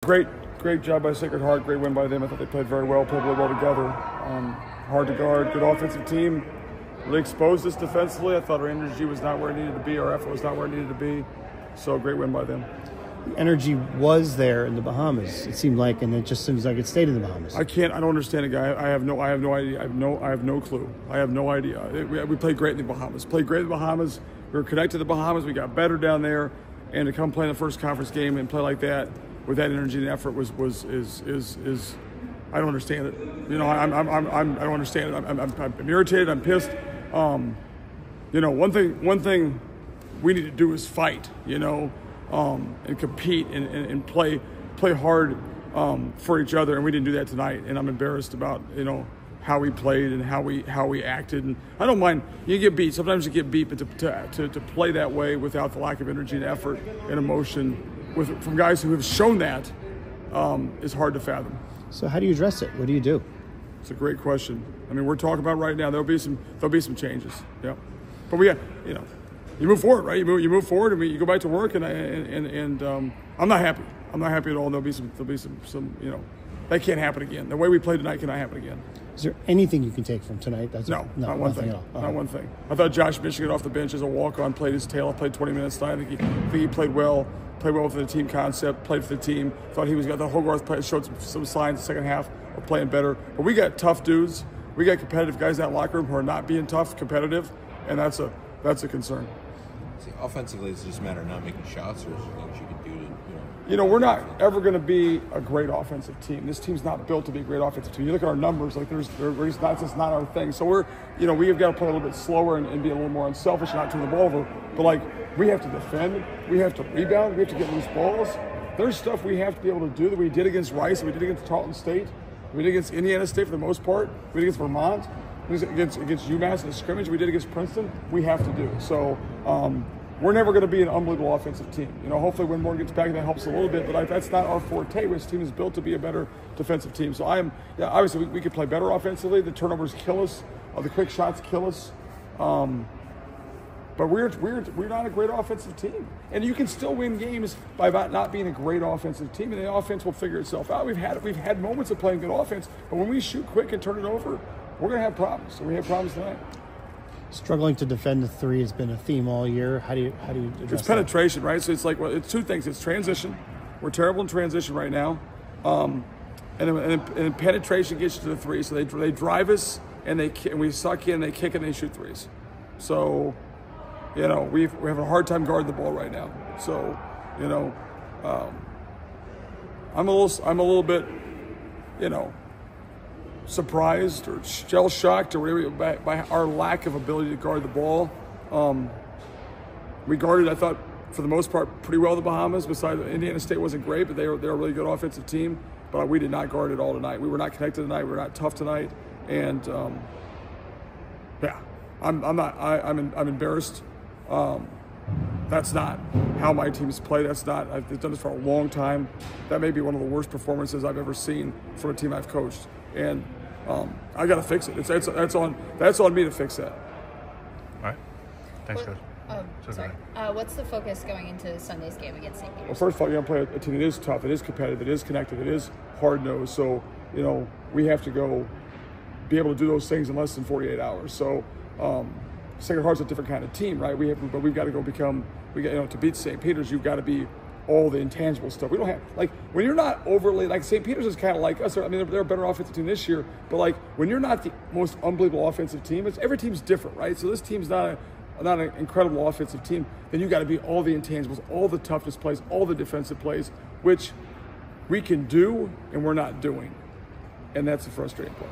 Great job by Sacred Heart. Great win by them. I thought they played very well, played really well together. Hard to guard, good offensive team. Really exposed us defensively. I thought our energy was not where it needed to be. Our effort was not where it needed to be. So great win by them. The energy was there in the Bahamas, it seemed like, and it just seems like it stayed in the Bahamas. I don't understand it, guy. I have no idea. I have no clue. I have no idea. We played great in the Bahamas. We were connected to the Bahamas. We got better down there, and to come play in the first conference game and play like that with that energy and effort is I don't understand it. You know, I don't understand it. I'm irritated. I'm pissed. You know, one thing we need to do is fight. You know, and compete and play hard for each other, and we didn't do that tonight. And I'm embarrassed about how we played and how we acted. And I don't mind you get beat. Sometimes you get beat, but to play that way without the lack of energy and effort and emotion from guys who have shown that is hard to fathom. So how do you address it? What do you do? It's a great question. I mean, we're talking about right now. There'll be some changes. Yeah, but we got you move forward, right? You move forward, and you go back to work. And I'm not happy. I'm not happy at all. There'll be some that can't happen again. The way we played tonight cannot happen again. Is there anything you can take from tonight? No, not one thing. Not one thing. I thought Josh Michigan off the bench as a walk-on played his tail off. Played 20 minutes tonight. I think he played well. Played well for the team concept. Played for the team. Thought he was got the Hogarth play, showed some signs the second half of playing better. But we got tough dudes. We got competitive guys in that locker room who are not being tough, competitive, and that's a concern. See, offensively, it's just a matter of not making shots, or is there things you can do to, we're not ever going to be a great offensive team. This team's not built to be a great offensive team. You look at our numbers, like it's not our thing. So we've got to play a little bit slower and be a little more unselfish and not turn the ball over. But we have to defend, we have to rebound, we have to get loose balls. There's stuff we have to be able to do that we did against Rice, we did against Tarleton State, we did against Indiana State for the most part, we did against Vermont, we did against UMass in the scrimmage, we did against Princeton. We have to do. So we're never going to be an unbelievable offensive team. Hopefully when Moore gets back, that helps a little bit, but that's not our forte. This team is built to be a better defensive team. So obviously we could play better offensively. The turnovers kill us. The quick shots kill us. But we're not a great offensive team. And you can still win games by not being a great offensive team, and the offense will figure itself out. We've had moments of playing good offense, but when we shoot quick and turn it over, we're going to have problems. So we have problems tonight. Struggling to defend the three has been a theme all year. How do you address It's penetration, that? Right? So it's it's two things. It's transition. We're terrible in transition right now, and penetration gets you to the three. So they drive us and we suck in. They kick and they shoot threes. So we have a hard time guarding the ball right now. So I'm a little bit surprised or shell shocked or whatever by our lack of ability to guard the ball. We guarded, I thought, for the most part, pretty well the Bahamas. Besides, Indiana State wasn't great, but they're a really good offensive team. But we did not guard at all tonight. We were not connected tonight. We were not tough tonight, and I'm embarrassed. That's not how my teams play. I've done this for a long time. That may be one of the worst performances I've ever seen from a team I've coached. And I got to fix it. That's on me to fix that. All right. Thanks, Coach. Sorry. What's the focus going into Sunday's game against St. Peter's? Well, first of all, you're going to play a team that is tough, it is competitive, it is connected, it is hard-nosed. So, we have to go be able to do those things in less than 48 hours. So, Sacred Heart's a different kind of team, right? But we've got to go to beat St. Peter's, you've got to be all the intangible stuff. We don't have, when you're not overly, St. Peter's is kind of like us. I mean, they're a better offensive team this year, but when you're not the most unbelievable offensive team, every team's different, right? So this team's not an incredible offensive team. Then you got to be all the intangibles, all the toughness plays, all the defensive plays, which we can do and we're not doing. And that's the frustrating part.